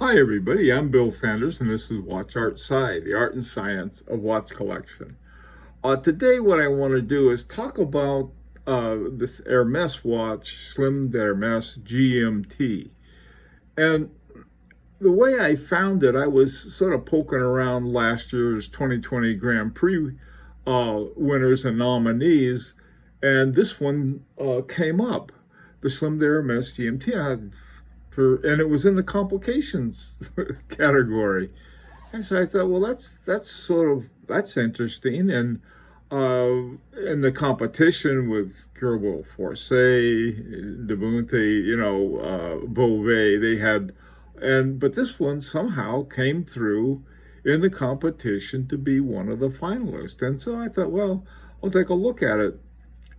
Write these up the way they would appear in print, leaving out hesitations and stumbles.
Hi everybody, I'm Bill Sanders and this is Watch Art Sci, the art and science of watch collection. Today what I want to do is talk about this Hermès watch, Slim Hermès GMT. And the way I found it, I was sort of poking around last year's 2020 Grand Prix winners and nominees, and this one came up, the Slim Hermès GMT. And it was in the complications category. And so I thought, well, that's interesting. And in the competition with Gerbo Force, Debunte, Beauvais, they had, but this one somehow came through in the competition to be one of the finalists. And so I thought, well, I'll take a look at it.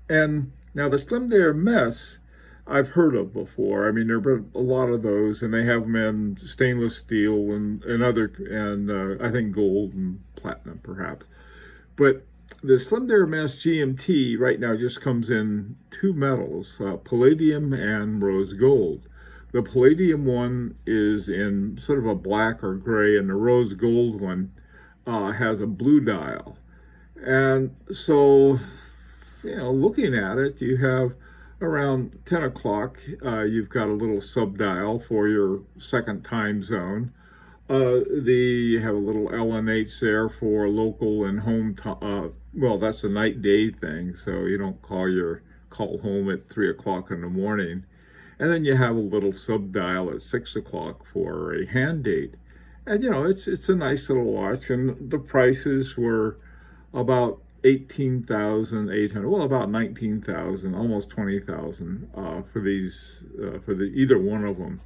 And now the Slim Hermès, I've heard of before. I mean, there are a lot of those, and they have them in stainless steel and I think gold and platinum perhaps. But the Slim Hermès GMT right now just comes in two metals, palladium and rose gold. The palladium one is in sort of a black or gray, and the rose gold one has a blue dial. And so, looking at it, you have around 10 o'clock, you've got a little subdial for your second time zone. You have a little LNH there for local and home. Well, that's a night-day thing, so you don't call home at 3 o'clock in the morning. And then you have a little subdial at 6 o'clock for a hand date. And it's a nice little watch, and the prices were about 18,800, well, about 19,000, almost 20,000 for these, either one of them.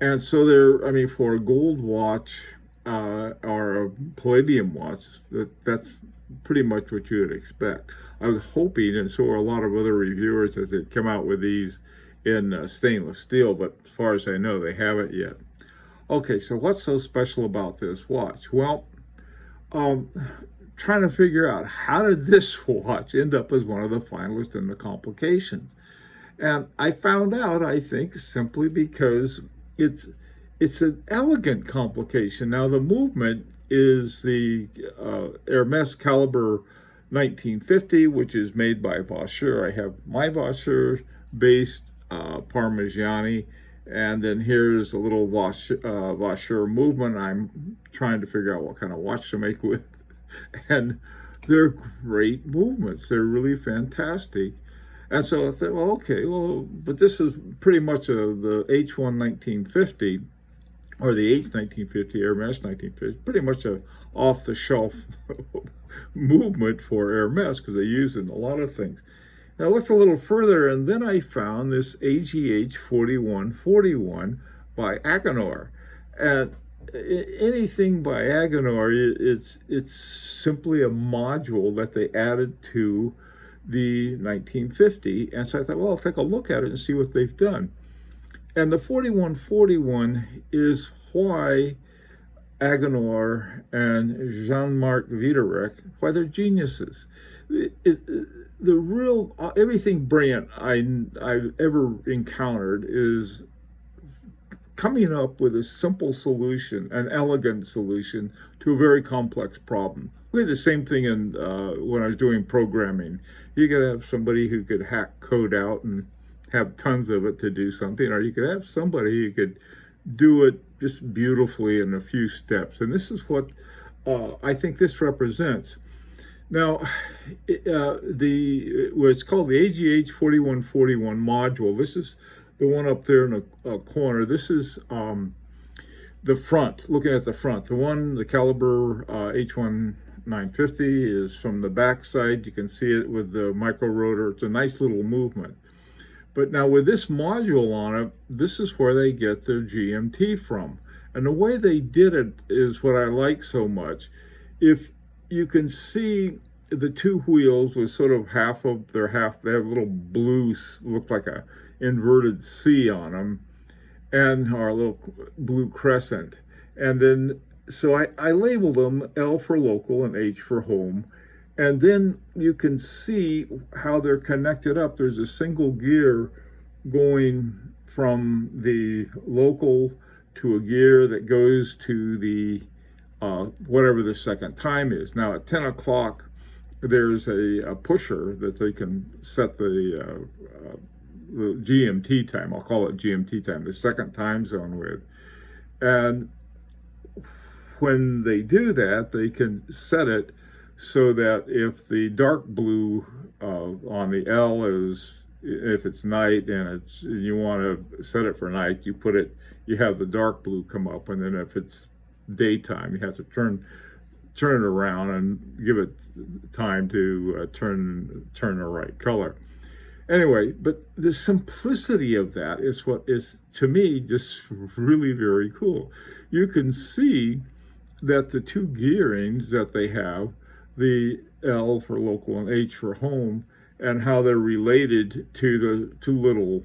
And so for a gold watch or a palladium watch, that's pretty much what you would expect. I was hoping, and so are a lot of other reviewers, that they'd come out with these in stainless steel, but as far as I know, they haven't yet. Okay, so what's so special about this watch? Well, trying to figure out, how did this watch end up as one of the finalists in the complications? And I found out, I think, simply because it's an elegant complication. Now, the movement is the Hermès caliber 1950, which is made by Vaucher. I have my Vaucher based Parmigiani, and then here's a little Vaucher movement. I'm trying to figure out what kind of watch to make with. And they're great movements. They're really fantastic. And so I thought, well, okay, but this is pretty much the H1 1950, or the H 1950, Hermès 1950, pretty much a off-the-shelf movement for Hermès, because they use it in a lot of things. And I looked a little further, and then I found this AGH 4141 by Agenhor. And anything by Agenhor, it's simply a module that they added to the 1950. And so I thought, well, I'll take a look at it and see what they've done. And the 4141 is why Agenhor and Jean-Marc Wiederreich, why they're geniuses. Everything brilliant I've ever encountered is coming up with a simple solution, an elegant solution to a very complex problem. We had the same thing when I was doing programming. You could have somebody who could hack code out and have tons of it to do something, or you could have somebody who could do it just beautifully in a few steps. And this is what I think this represents. Now, what's called the AGH 4141 module. This is the one up there in the corner. This is the front, looking at the front. The caliber H1 950 is from the back side. You can see it with the micro rotor. It's a nice little movement. But now with this module on it, this is where they get their GMT from. And the way they did it is what I like so much. If you can see the two wheels with sort of half, they have a little blue, look like a inverted C on them, and or a little blue crescent. And then, so I labeled them L for local and H for home. And then you can see how they're connected up. There's a single gear going from the local to a gear that goes to the whatever the second time is. Now at 10 o'clock, there's a pusher that they can set the GMT time. I'll call it GMT time, the second time zone with. And when they do that, they can set it so that if the dark blue on the L is, if it's night and you want to set it for night, you have the dark blue come up, and then if it's daytime, you have to turn it around and give it time to turn the right color. Anyway, but the simplicity of that is what is, to me, just really very cool. You can see that the two gearings that they have, the L for local and H for home, and how they're related to the two little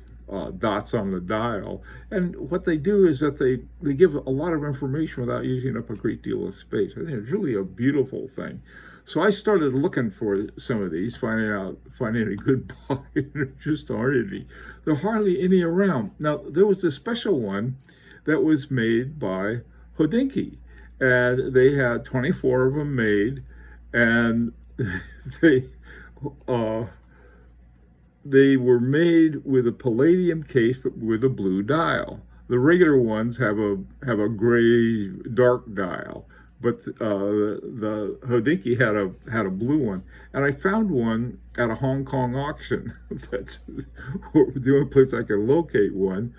dots on the dial. And what they do is that they give a lot of information without using up a great deal of space. I think it's really a beautiful thing. So I started looking for some of these, finding a good buy. There just aren't any. There are hardly any around. Now, there was a special one that was made by Hodinkee, and they had 24 of them made, and they were made with a palladium case but with a blue dial. The regular ones have a gray dark dial, but the Hodinkee had a blue one, and I found one at a Hong Kong auction. That's the only place I could locate one,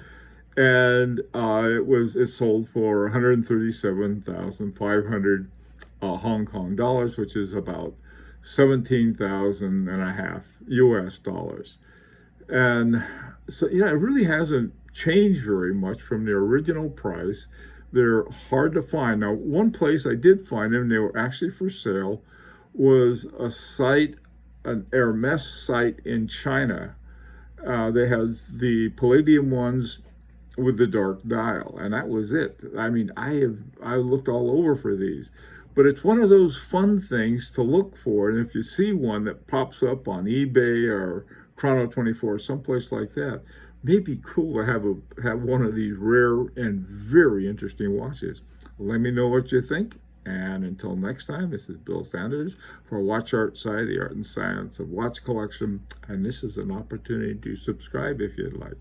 and it sold for 137,500 Hong Kong dollars, which is about 17,000 and a half US dollars. And so, it really hasn't changed very much from the original price. They're hard to find. Now, one place I did find them, they were actually for sale, was an Hermès site in China. They had the palladium ones with the dark dial, and that was it. I mean, I looked all over for these. But it's one of those fun things to look for, and if you see one that pops up on eBay or Chrono24, someplace like that, may be cool to have one of these rare and very interesting watches. Let me know what you think, and until next time, this is Bill Sanders for Watch Art Sci, the art and science of watch collection, and this is an opportunity to subscribe if you'd like.